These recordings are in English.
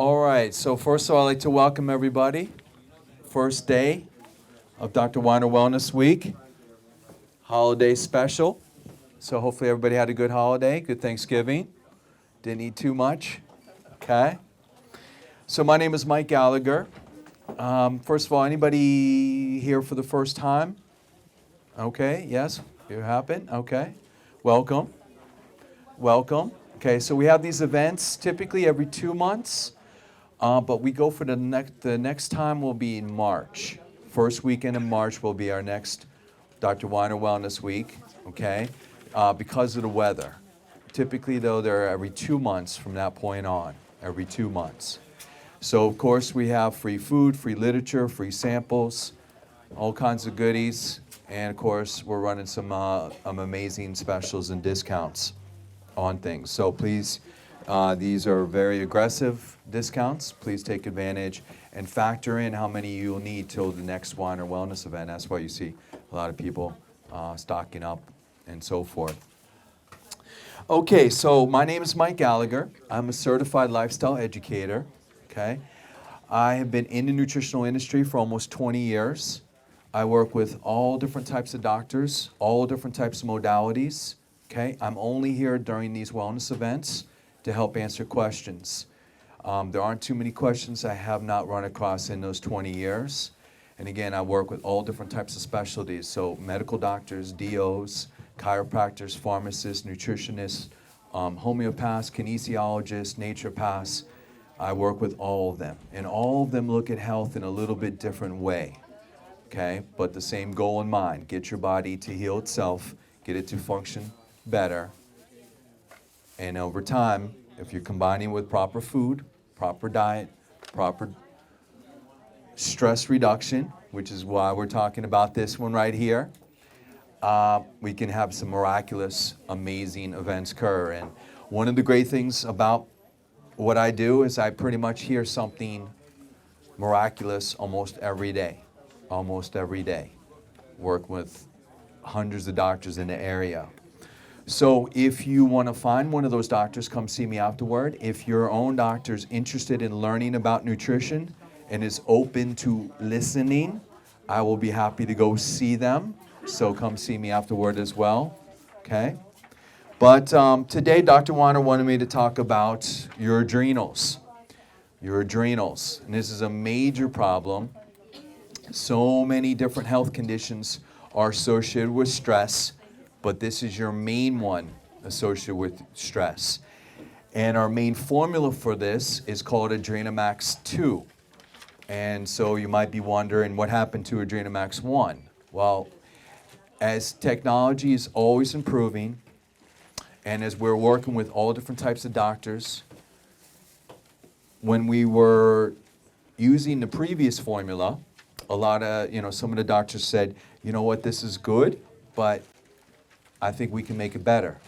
All right, so first of all, I'd like to welcome everybody. First day of Dr. Weiner Wellness Week, holiday special. So hopefully everybody had a good holiday, good Thanksgiving. Didn't eat too much, okay? So my name is Mike Gallagher. First of all, anybody here for the first time? Okay, yes, you happen, okay. Welcome, welcome. Okay, so we have these events typically every 2 months. But we go for the next time will be in March. First weekend in March will be our next Dr. Weiner Wellness Week, okay, because of the weather. Typically, though, they're every 2 months from that point on, every 2 months. So, of course, we have free food, free literature, free samples, all kinds of goodies, and, of course, we're running some amazing specials and discounts on things. So please, these are very aggressive discounts. Please take advantage and factor in how many you'll need till the next Weiner Wellness event. That's why you see a lot of people stocking up and so forth. Okay, so my name is Mike Gallagher. I'm a certified lifestyle educator, okay? I have been in the nutritional industry for almost 20 years. I work with all different types of doctors, all different types of modalities, okay? I'm only here during these wellness events to help answer questions. There aren't too many questions I have not run across in those 20 years. And again, I work with all different types of specialties. So medical doctors, DOs, chiropractors, pharmacists, nutritionists, homeopaths, kinesiologists, naturopaths. I work with all of them. And all of them look at health in a little bit different way. Okay? But the same goal in mind. Get your body to heal itself. Get it to function better. And over time, if you're combining with proper food, proper diet, proper stress reduction, which is why we're talking about this one right here, we can have some miraculous, amazing events occur. And one of the great things about what I do is I pretty much hear something miraculous almost every day. Almost every day. Work with hundreds of doctors in the area. So if you want to find one of those doctors, come see me afterward. If your own doctor is interested in learning about nutrition and is open to listening, I will be happy to go see them. So come see me afterward as well, okay? But today, Dr. Weiner wanted me to talk about your adrenals. Your adrenals. And this is a major problem. So many different health conditions are associated with stress, but this is your main one associated with stress. And our main formula for this is called ADRENAMAX 2. And so you might be wondering what happened to ADRENAMAX 1. Well, as technology is always improving, and as we're working with all different types of doctors, when we were using the previous formula, a lot of, some of the doctors said, you know what, this is good, but I think we can make it better.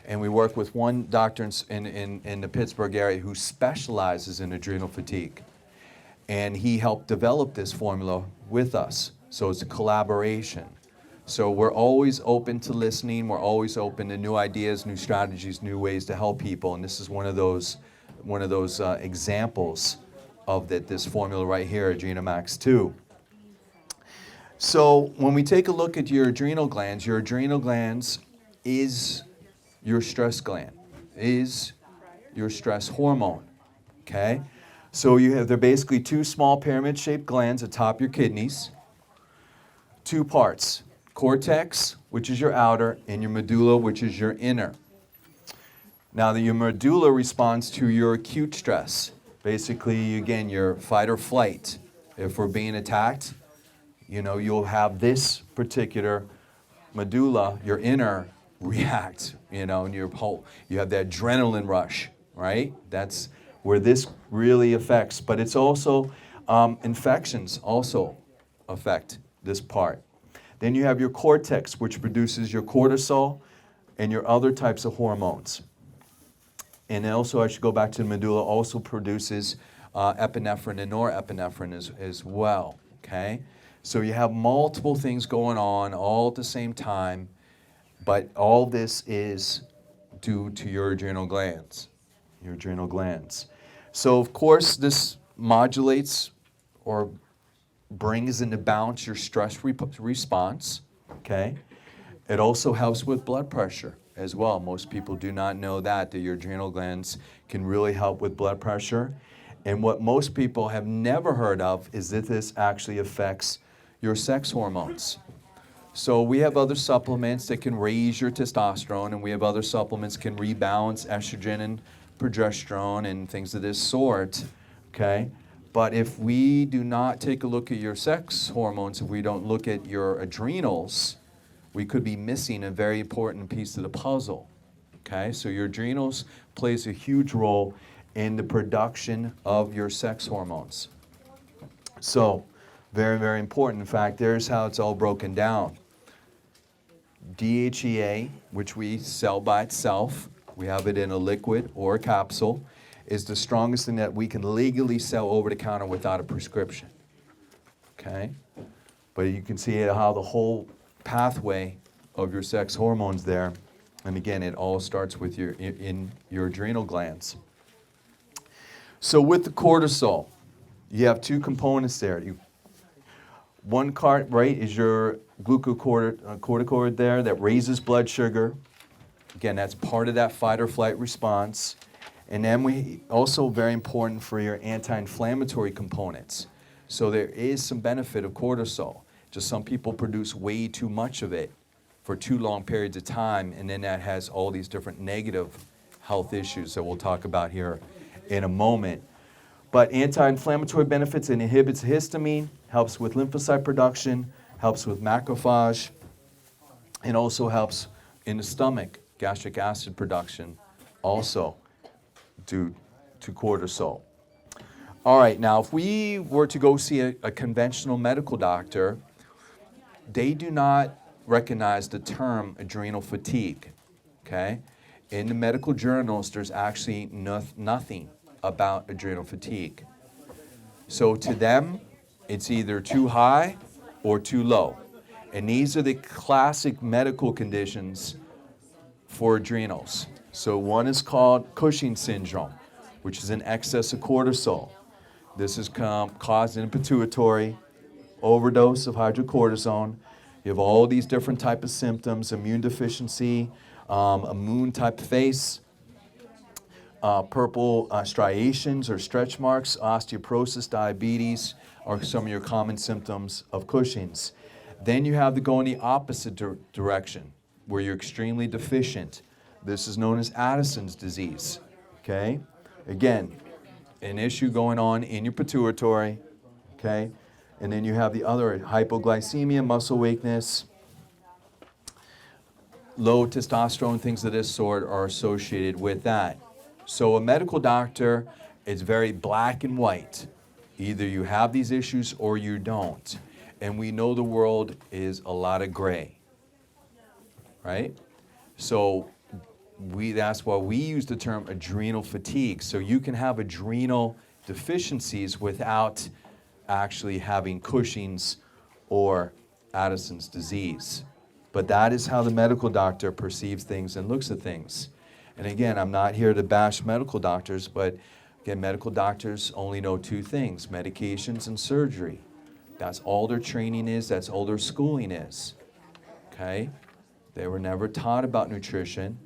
And we work with one doctor in the Pittsburgh area who specializes in adrenal fatigue. And he helped develop this formula with us. So it's a collaboration. So we're always open to listening. We're always open to new ideas, new strategies, new ways to help people. And this is one of those examples of this formula right here, ADRENAMAX 2. So when we take a look at your adrenal glands is your stress gland, is your stress hormone, okay? So they're basically two small pyramid-shaped glands atop your kidneys, two parts, cortex, which is your outer, and your medulla, which is your inner. Now, your medulla responds to your acute stress. Basically, again, your fight or flight. If we're being attacked, you'll have this particular medulla, your inner, react, and you have that adrenaline rush, right? That's where this really affects. But it's also, infections also affect this part. Then you have your cortex, which produces your cortisol and your other types of hormones. And also, I should go back to the medulla, also produces epinephrine and norepinephrine as well, okay? So you have multiple things going on all at the same time, but all this is due to your adrenal glands. So of course this modulates or brings into balance your stress response, okay? It also helps with blood pressure as well. Most people do not know that your adrenal glands can really help with blood pressure. And what most people have never heard of is that this actually affects your sex hormones. So we have other supplements that can raise your testosterone, and we have other supplements that can rebalance estrogen and progesterone and things of this sort, okay? But if we do not take a look at your sex hormones, if we don't look at your adrenals, we could be missing a very important piece of the puzzle, okay? So your adrenals plays a huge role in the production of your sex hormones. So, very, very important. In fact, there's how it's all broken down. DHEA, which we sell by itself, we have it in a liquid or a capsule, is the strongest thing that we can legally sell over the counter without a prescription, okay? But you can see how the whole pathway of your sex hormones there, and again, it all starts with in your adrenal glands. So with the cortisol, you have two components there. One part, right, is your glucocorticoid there that raises blood sugar. Again, that's part of that fight or flight response. And then we also very important for your anti-inflammatory components. So there is some benefit of cortisol. Just some people produce way too much of it for too long periods of time, and then that has all these different negative health issues that we'll talk about here in a moment. But anti-inflammatory benefits, it inhibits histamine, helps with lymphocyte production, helps with macrophage, and also helps in the stomach, gastric acid production, also due to cortisol. All right, now if we were to go see a conventional medical doctor, they do not recognize the term adrenal fatigue, okay? In the medical journals, there's actually nothing about adrenal fatigue. So to them, it's either too high or too low. And these are the classic medical conditions for adrenals. So one is called Cushing syndrome, which is an excess of cortisol. This is caused in pituitary, overdose of hydrocortisone. You have all these different type of symptoms, immune deficiency, a moon type face, purple striations or stretch marks, osteoporosis, diabetes are some of your common symptoms of Cushing's. Then you have to go in the opposite direction, where you're extremely deficient. This is known as Addison's disease, okay? Again, an issue going on in your pituitary, okay? And then you have the other, hypoglycemia, muscle weakness, low testosterone, things of this sort are associated with that. So a medical doctor is very black and white. Either you have these issues or you don't. And we know the world is a lot of gray, right? So that's why we use the term adrenal fatigue. So you can have adrenal deficiencies without actually having Cushing's or Addison's disease. But that is how the medical doctor perceives things and looks at things. And again, I'm not here to bash medical doctors, but again, medical doctors only know two things, medications and surgery. That's all their training is, that's all their schooling is, okay? They were never taught about nutrition.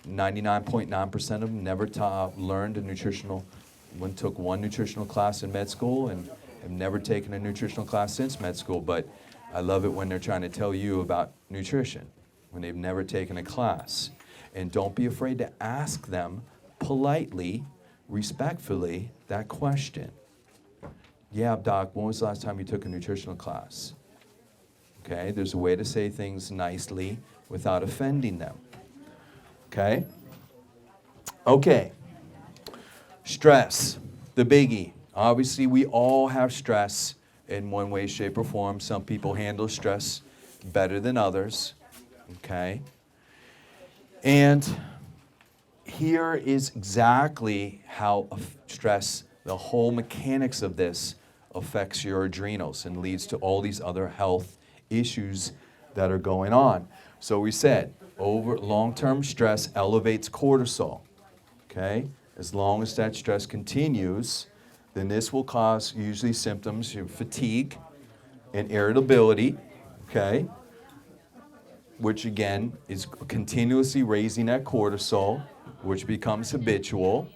99.9% of them never learned a nutritional, took one nutritional class in med school and have never taken a nutritional class since med school, but I love it when they're trying to tell you about nutrition, when they've never taken a class. And don't be afraid to ask them politely, respectfully, that question. Yeah, doc, when was the last time you took a nutritional class? Okay, there's a way to say things nicely without offending them. Okay? Okay. Stress, the biggie. Obviously, we all have stress in one way, shape, or form. Some people handle stress better than others. Okay? And here is exactly how stress, the whole mechanics of this, affects your adrenals and leads to all these other health issues that are going on. So we said, long-term stress elevates cortisol, okay? As long as that stress continues, then this will cause usually symptoms of fatigue and irritability, okay? Which again is continuously raising that cortisol, which becomes habitual.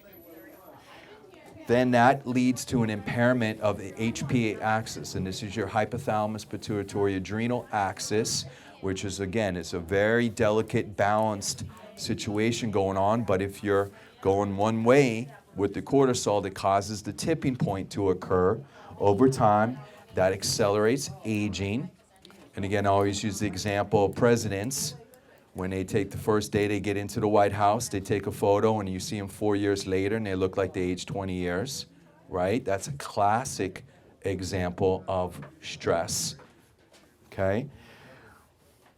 Then that leads to an impairment of the HPA axis, and this is your hypothalamus pituitary adrenal axis, which is, again, it's a very delicate, balanced situation going on, but if you're going one way with the cortisol, that causes the tipping point to occur over time. That accelerates aging. And again, I always use the example of presidents. When they take the first day they get into the White House, they take a photo and you see them 4 years later and they look like they aged 20 years, right? That's a classic example of stress, okay?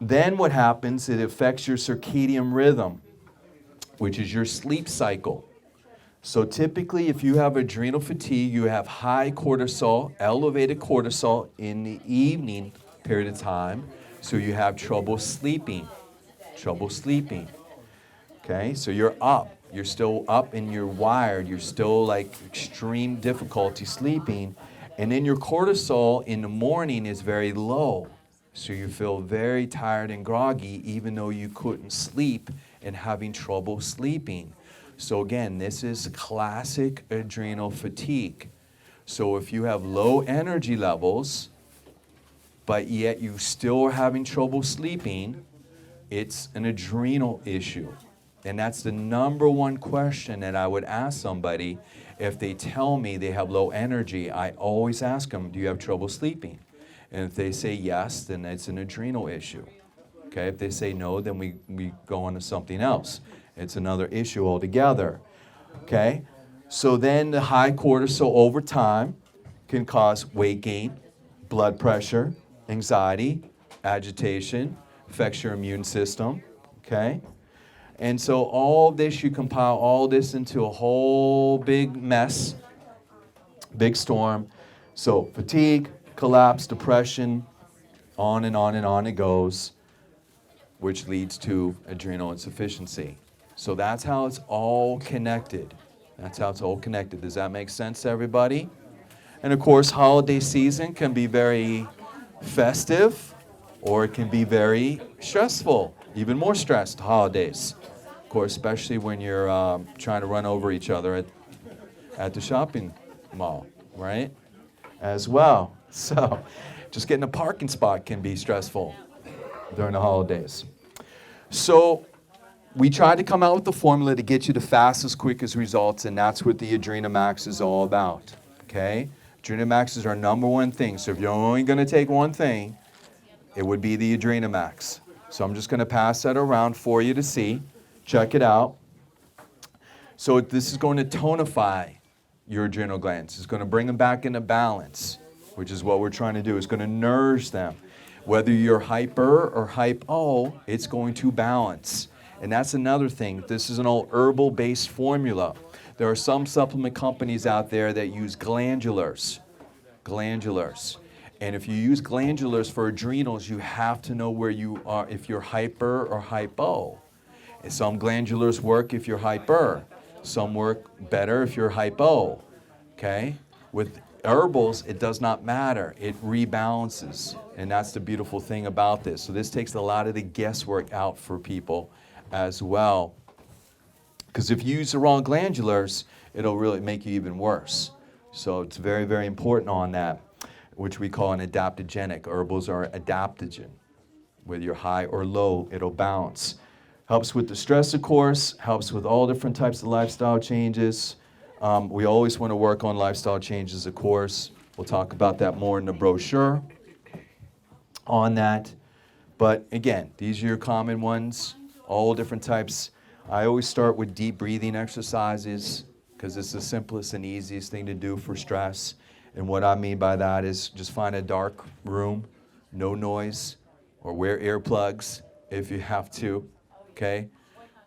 Then what happens, it affects your circadian rhythm, which is your sleep cycle. So typically, if you have adrenal fatigue, you have high cortisol, elevated cortisol in the evening period of time, so you have trouble sleeping. Okay, so you're up. You're still up and you're wired. You're still like extreme difficulty sleeping. And then your cortisol in the morning is very low. So you feel very tired and groggy even though you couldn't sleep and having trouble sleeping. So again, this is classic adrenal fatigue. So if you have low energy levels, but yet you still are having trouble sleeping, it's an adrenal issue. And that's the number one question that I would ask somebody if they tell me they have low energy. I always ask them, do you have trouble sleeping? And if they say yes, then it's an adrenal issue. Okay, if they say no, then we go on to something else. It's another issue altogether. Okay, so then the high cortisol over time can cause weight gain, blood pressure, anxiety, agitation, affects your immune system, okay? And so all this, you compile all this into a whole big mess, big storm. So fatigue, collapse, depression, on and on and on it goes, which leads to adrenal insufficiency. So that's how it's all connected. That's how it's all connected. Does that make sense to everybody? And of course, holiday season can be very festive, or it can be very stressful, even more stressed holidays. Of course, especially when you're trying to run over each other at the shopping mall, right? As well. So just getting a parking spot can be stressful during the holidays. So we tried to come out with a formula to get you the fastest, quickest results, and that's what the ADRENAMAX is all about, okay? ADRENAMAX is our number one thing. So if you're only going to take one thing, it would be the ADRENAMAX. So I'm just going to pass that around for you to see. Check it out. So this is going to tonify your adrenal glands. It's going to bring them back into balance, which is what we're trying to do. It's going to nourish them. Whether you're hyper or hypo, it's going to balance. And that's another thing. This is an old herbal-based formula. There are some supplement companies out there that use glandulars. And if you use glandulars for adrenals, you have to know where you are, if you're hyper or hypo. And some glandulars work if you're hyper. Some work better if you're hypo. Okay? With herbals, it does not matter. It rebalances. And that's the beautiful thing about this. So this takes a lot of the guesswork out for people as well. Because if you use the wrong glandulars, it'll really make you even worse. So it's very, very important on that, which we call an adaptogenic. Herbals are adaptogen. Whether you're high or low, it'll balance. Helps with the stress, of course. Helps with all different types of lifestyle changes. We always want to work on lifestyle changes, of course. We'll talk about that more in the brochure on that. But again, these are your common ones, all different types. I always start with deep breathing exercises because it's the simplest and easiest thing to do for stress. And what I mean by that is just find a dark room, no noise, or wear earplugs if you have to, okay?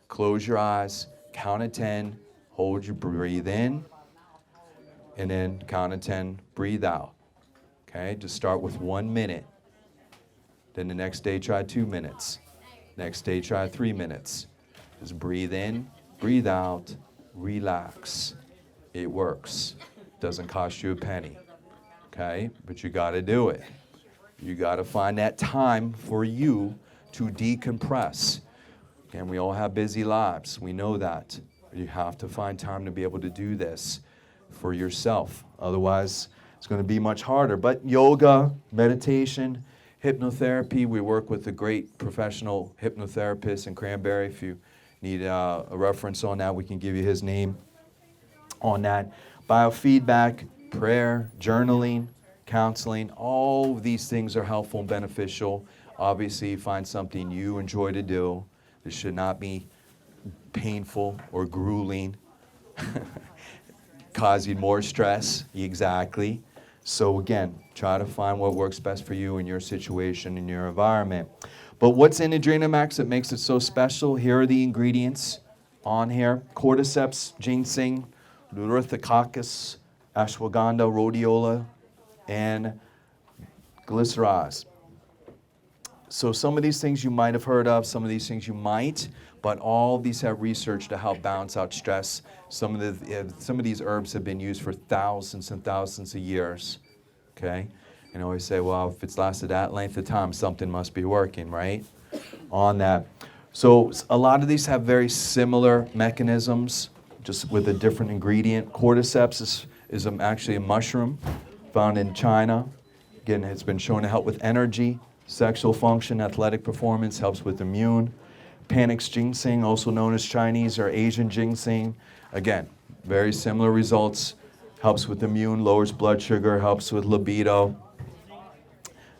Close your eyes, count to 10, hold your breathe in, and then count to 10, breathe out, okay? Just start with 1 minute. Then the next day, try 2 minutes. Next day, try 3 minutes. Just breathe in, breathe out, relax. It works. Doesn't cost you a penny. Okay? But you got to do it. You got to find that time for you to decompress. And we all have busy lives. We know that. You have to find time to be able to do this for yourself. Otherwise, it's going to be much harder. But yoga, meditation, hypnotherapy, we work with a great professional hypnotherapist in Cranberry. If you need a reference on that, we can give you his name on that. Biofeedback, prayer, journaling, counseling, all of these things are helpful and beneficial. Obviously, find something you enjoy to do. This should not be painful or grueling, causing more stress. Exactly. So again, try to find what works best for you in your situation, in your environment. But what's in ADRENAMAX that makes it so special? Here are the ingredients on here. Cordyceps, ginseng, Laurithrococcus, ashwagandha, rhodiola, and glyceraz. So some of these things you might have heard of, some of these things you might, but all of these have research to help balance out stress. Some of these herbs have been used for thousands and thousands of years, okay? And I always say, well, if it's lasted that length of time, something must be working, right, on that. So a lot of these have very similar mechanisms, just with a different ingredient. Cordyceps is actually a mushroom found in China. Again, it's been shown to help with energy, sexual function, athletic performance, helps with immune. Panax ginseng, also known as Chinese or Asian ginseng. Again, very similar results. Helps with immune, lowers blood sugar, helps with libido,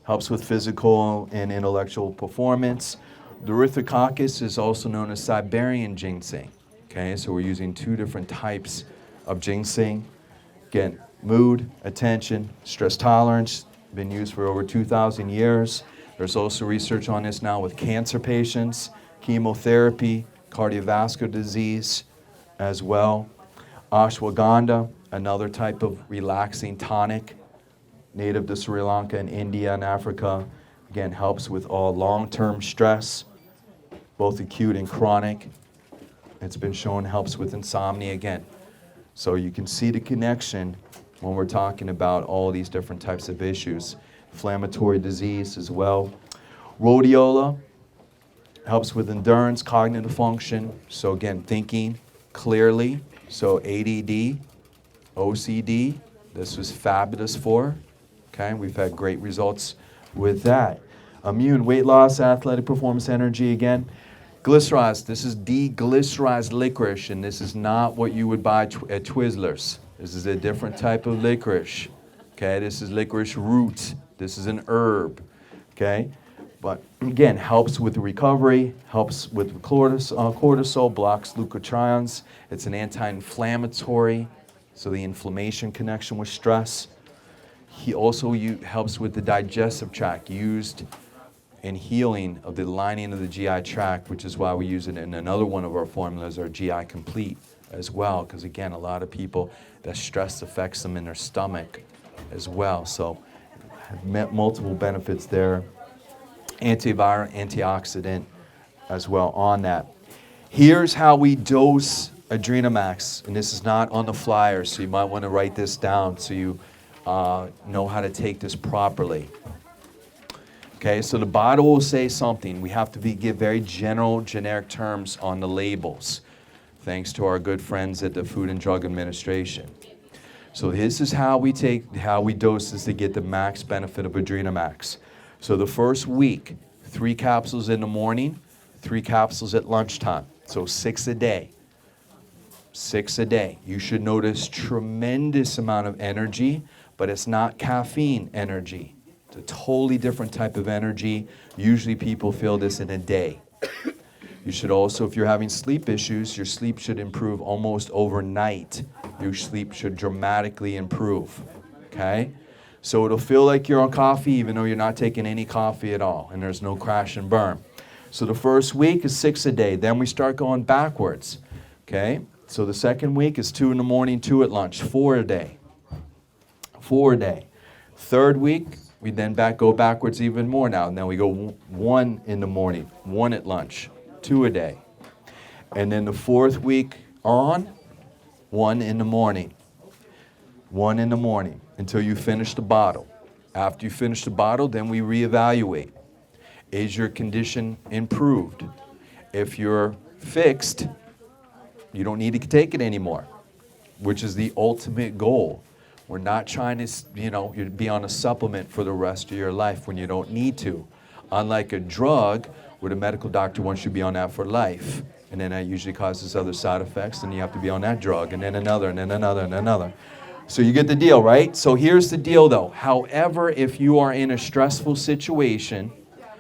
helps with physical and intellectual performance. Laurithrococcus is also known as Siberian ginseng. Okay, so we're using two different types of ginseng. Again, mood, attention, stress tolerance, been used for over 2,000 years. There's also research on this now with cancer patients, chemotherapy, cardiovascular disease as well. Ashwagandha, another type of relaxing tonic, native to Sri Lanka and India and Africa. Again, helps with all long-term stress, both acute and chronic. It's been shown helps with insomnia again. So you can see the connection when we're talking about all these different types of issues. Inflammatory disease as well. Rhodiola helps with endurance, cognitive function. So again, thinking clearly. So ADD, OCD, this was fabulous for. Okay, we've had great results with that. Immune, weight loss, athletic performance, energy again. Glyceraz, this is deglycerized licorice, and this is not what you would buy at Twizzlers. This is a different type of licorice. Okay, this is licorice root. This is an herb. Okay, but again, helps with recovery, helps with cortisol, blocks leukotrienes. It's an anti-inflammatory, so the inflammation connection with stress. He also helps with the digestive tract, used in healing of the lining of the GI tract, which is why we use it in another one of our formulas, our GI Complete as well, because again, a lot of people, that stress affects them in their stomach as well. So multiple benefits there. Antiviral, antioxidant as well on that. Here's how we dose ADRENAMAX, and this is not on the flyer, so you might want to write this down so you know how to take this properly. Okay, so the bottle will say something. We have to give very general, generic terms on the labels, thanks to our good friends at the Food and Drug Administration. So this is how we dose this to get the max benefit of ADRENAMAX. So the first week, 3 capsules in the morning, 3 capsules at lunchtime. So 6 a day. 6 a day. You should notice tremendous amount of energy, but it's not caffeine energy. It's a totally different type of energy. Usually people feel this in a day. You should also, if you're having sleep issues, your sleep should improve almost overnight. Your sleep should dramatically improve, okay? So it'll feel like you're on coffee even though you're not taking any coffee at all, and there's no crash and burn. So the first week is 6 a day. Then we start going backwards, okay? So the second week is 2 in the morning, 2 at lunch, 4 a day. 4 a day. Third week, we then go backwards even more now. And then we go 1 in the morning, 1 at lunch, 2 a day. And then the fourth week on, 1 in the morning. 1 in the morning until you finish the bottle. After you finish the bottle, then we reevaluate. Is your condition improved? If you're fixed, you don't need to take it anymore, which is the ultimate goal. We're not trying to, be on a supplement for the rest of your life when you don't need to. Unlike a drug, where the medical doctor wants you to be on that for life. And then that usually causes other side effects, and you have to be on that drug, and then another, and then another, and another. So you get the deal, right? So here's the deal, though. However, if you are in a stressful situation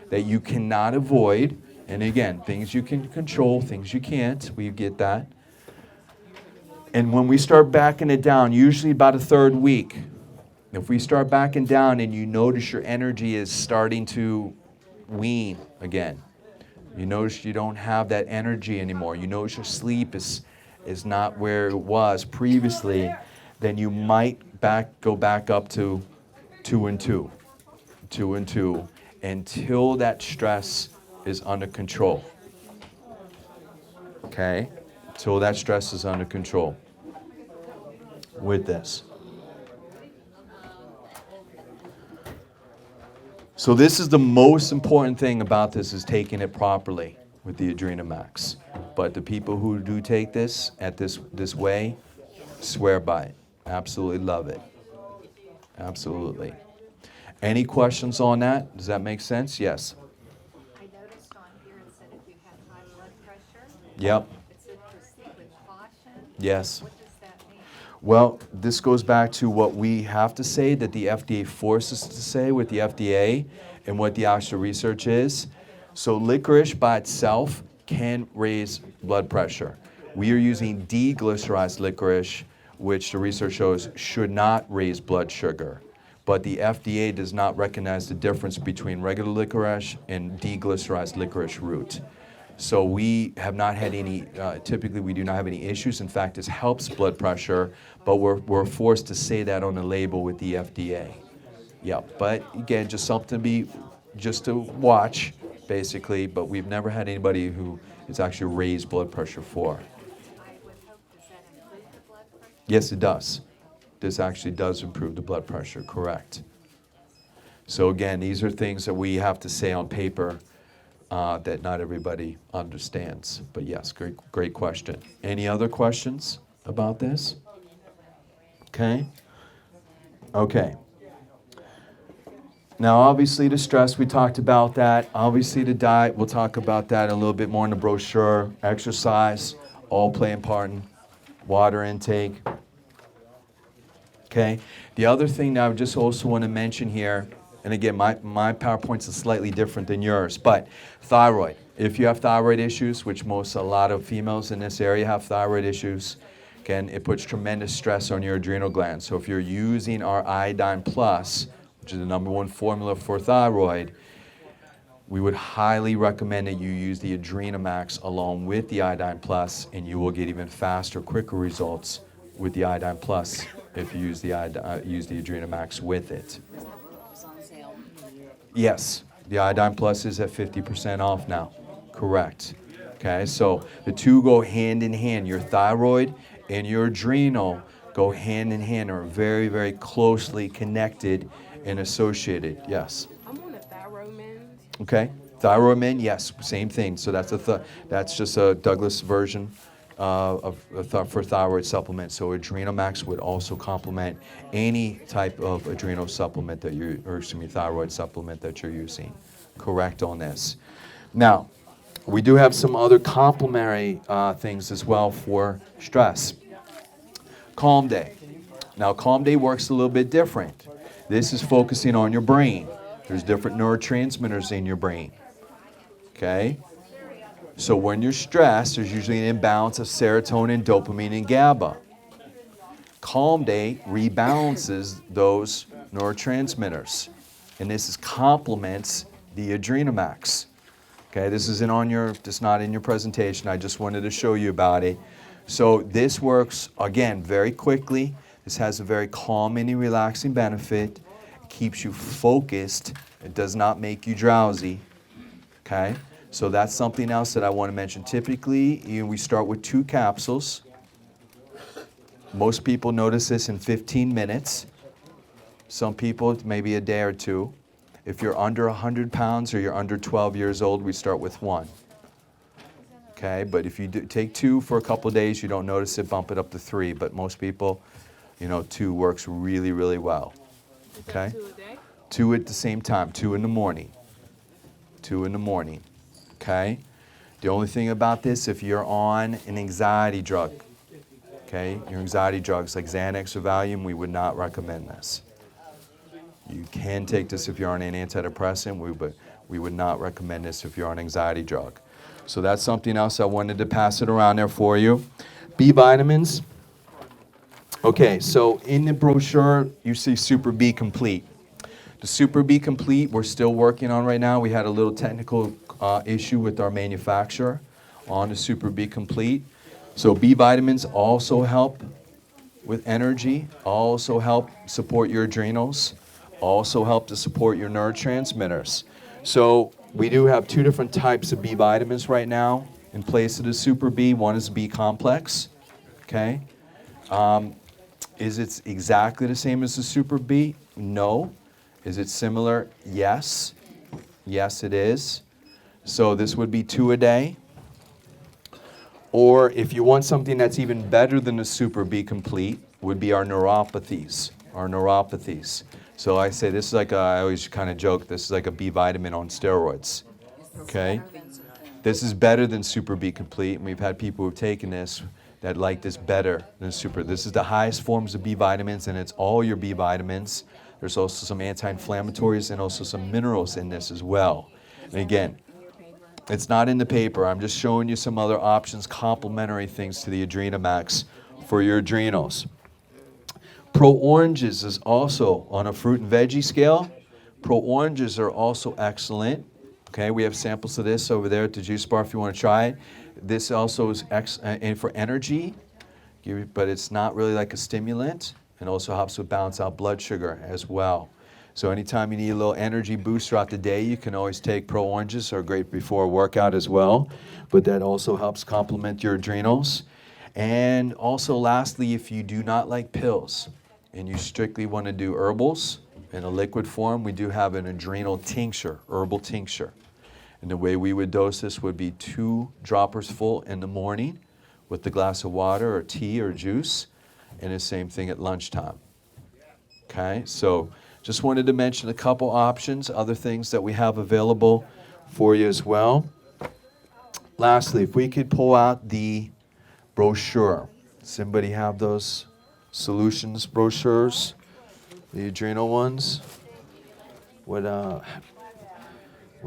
that you cannot avoid, and again, things you can control, things you can't, we get that. And when we start backing it down, usually about a third week, if we start backing down and you notice your energy is starting to wean again, you notice you don't have that energy anymore, you notice your sleep is not where it was previously, then you might go back up to 2 and 2, 2 and 2, until that stress is under control. Okay? Until that stress is under control with this. So this is the most important thing about this, is taking it properly with the ADRENAMAX. But the people who do take this at this way swear by it. Absolutely love it. Absolutely. Any questions on that? Does that make sense? Yes. I noticed on here it said if you had high blood pressure. Yep. It said proceed with caution. Yes. What does that mean? Well, this goes back to what we have to say, that the FDA forces us to say with the FDA and what the actual research is. So licorice by itself can raise blood pressure. We are using deglycerized licorice, which the research shows should not raise blood sugar. But the FDA does not recognize the difference between regular licorice and deglycerized licorice root. So we have not had any, typically we do not have any issues. In fact, this helps blood pressure, but we're forced to say that on the label with the FDA. Yeah, but again, just something just to watch, basically, but we've never had anybody who it's actually raised blood pressure for. I would hope, does that improve the blood pressure? Yes, it does. This actually does improve the blood pressure, correct. So again, these are things that we have to say on paper that not everybody understands. But yes, great question. Any other questions about this? Okay. Okay. Now, obviously, the stress, we talked about that. Obviously, the diet, we'll talk about that a little bit more in the brochure. Exercise, all play a part in water intake. Okay. The other thing that I just also want to mention here, and again, my PowerPoint's is slightly different than yours, but thyroid. If you have thyroid issues, which a lot of females in this area have thyroid issues, again, it puts tremendous stress on your adrenal glands. So if you're using our Iodine Plus, which is the #1 formula for thyroid, we would highly recommend that you use the ADRENAMAX along with the Iodine Plus, and you will get even faster, quicker results with the Iodine Plus if you use the ADRENAMAX with it. It's on sale. Yes, the Iodine Plus is at 50% off now. Correct. Okay, so the two go hand in hand. Your thyroid and your adrenal go hand in hand, are very, very closely connected and associated. Yes. I'm on a Thyromin. Okay. Thyromin, yes, same thing. So that's just a Douglas version for thyroid supplement. So ADRENAMAX would also complement any type of adrenal supplement that thyroid supplement that you're using. Correct on this. Now, we do have some other complementary things as well for stress. Calm Day. Now, Calm Day works a little bit different. This is focusing on your brain. There's different neurotransmitters in your brain. Okay? So when you're stressed, there's usually an imbalance of serotonin, dopamine, and GABA. Calm Day rebalances those neurotransmitters. And this complements the ADRENAMAX. Okay, this isn't not in your presentation. I just wanted to show you about it. So this works, again, very quickly. This has a very calming and relaxing benefit. It keeps you focused. It does not make you drowsy. Okay? So that's something else that I want to mention. Typically, we start with 2 capsules. Most people notice this in 15 minutes. Some people, maybe a day or two. If you're under 100 pounds or you're under 12 years old, we start with 1. Okay, but if you take 2 for a couple of days, you don't notice it, bump it up to 3. But most people, 2 works really, really well. Okay? 2 a day? 2 at the same time, 2 in the morning. 2 in the morning. Okay? The only thing about this, if you're on an anxiety drug, okay, your anxiety drugs like Xanax or Valium, we would not recommend this. You can take this if you're on an antidepressant, but we would not recommend this if you're on an anxiety drug. So that's something else I wanted to pass it around there for you. B vitamins. Okay, so in the brochure, you see Super B Complete. The Super B Complete, we're still working on right now. We had a little technical issue with our manufacturer on the Super B Complete. So B vitamins also help with energy, also help support your adrenals, also help to support your neurotransmitters. So we do have 2 different types of B vitamins right now in place of the Super B. One is B complex, okay? Is it exactly the same as the Super B? No. Is it similar? Yes. Yes, it is. So this would be 2 a day. Or if you want something that's even better than the Super B Complete, would be our neuropathies. Our neuropathies. So I say this is like I always kind of joke, this is like a B vitamin on steroids. Okay? This is better than Super B Complete, and we've had people who've taken this that like this better than Super. This is the highest forms of B vitamins, and it's all your B vitamins. There's also some anti-inflammatories and also some minerals in this as well. And again, it's not in the paper. I'm just showing you some other options, complementary things to the ADRENAMAX for your adrenals. Pro oranges is also on a fruit and veggie scale. Pro oranges are also excellent. Okay, we have samples of this over there at the juice bar if you want to try it. This also is for energy, but it's not really like a stimulant, and also helps to balance out blood sugar as well. So anytime you need a little energy boost throughout the day, you can always take Pro oranges. They're great before a workout as well, but that also helps complement your adrenals. And also lastly, if you do not like pills and you strictly want to do herbals in a liquid form, we do have an adrenal tincture, herbal tincture. And the way we would dose this would be 2 droppers full in the morning with a glass of water or tea or juice, and the same thing at lunchtime. Okay, so just wanted to mention a couple options, other things that we have available for you as well. Lastly, if we could pull out the brochure. Does anybody have those solutions brochures? The adrenal ones? What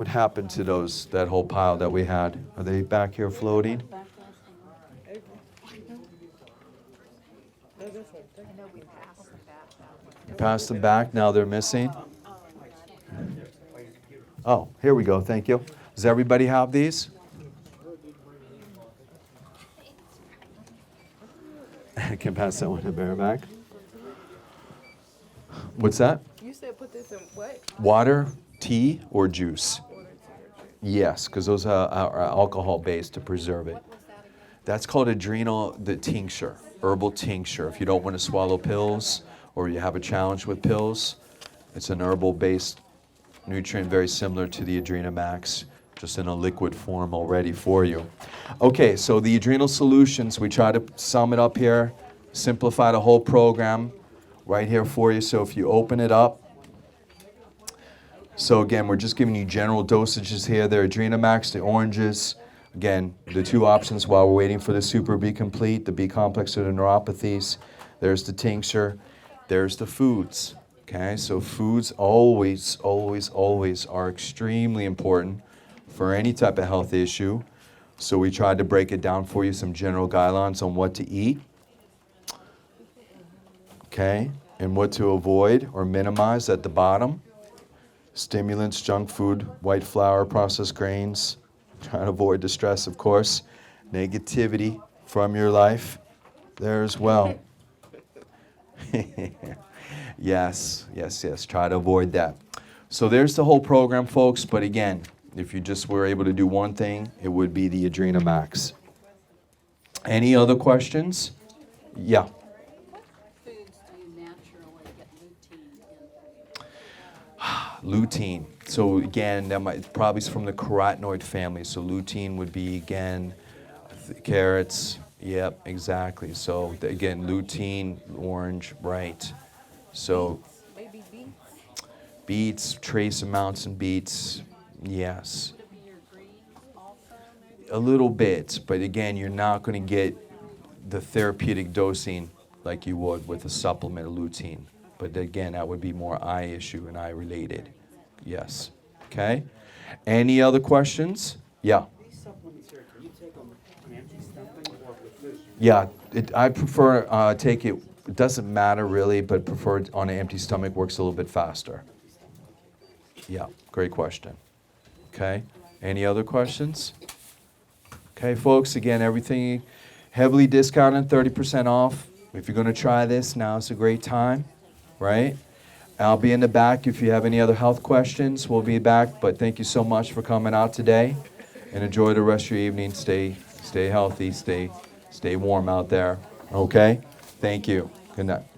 happened to those, that whole pile that we had? Are they back here floating? I know we passed the back now. You passed them back, now they're missing? Oh, here we go, thank you. Does everybody have these? I can pass that one to Bareback. What's that? You said put this in what? Water, tea, or juice? Yes, because those are alcohol-based to preserve it. That's called adrenal, the tincture, herbal tincture. If you don't want to swallow pills or you have a challenge with pills, it's an herbal-based nutrient very similar to the ADRENAMAX, just in a liquid form already for you. Okay, so the adrenal solutions, we try to sum it up here, simplify the whole program right here for you. So if you open it up, so again, we're just giving you general dosages here. They're ADRENAMAX, the oranges. Again, the 2 options while we're waiting for the Super B Complete, the B complex or the neuropathies. There's the tincture. There's the foods. Okay, so foods always, always, always are extremely important for any type of health issue. So we tried to break it down for you, some general guidelines on what to eat. Okay, and what to avoid or minimize at the bottom. Stimulants, junk food, white flour, processed grains. Trying to avoid the stress, of course. Negativity from your life there as well. Yes, yes, yes. Try to avoid that. So there's the whole program, folks. But again, if you just were able to do one thing, it would be the ADRENAMAX. Any other questions? Yeah. lutein. So again, that might probably is from the carotenoid family. So lutein would be again carrots. Yep, exactly. So again, lutein, orange, right. So Maybe beets. beets, trace amounts in beets. Yes. Would it be your greens also, maybe? A little bit, but again, you're not going to get the therapeutic dosing like you would with a supplement of lutein. But again, that would be more eye issue and eye related. Yes. Okay. Any other questions? Yeah. These supplements here, can you take them on empty stomach or with food? Yeah. I prefer take it. It doesn't matter really, but prefer it on an empty stomach. Works a little bit faster. Yeah. Great question. Okay. Any other questions? Okay, folks. Again, everything heavily discounted, 30% off. If you're going to try this, now's a great time, right? I'll be in the back if you have any other health questions. We'll be back, but thank you so much for coming out today, and enjoy the rest of your evening. Stay healthy, stay warm out there. Okay? Thank you. Good night.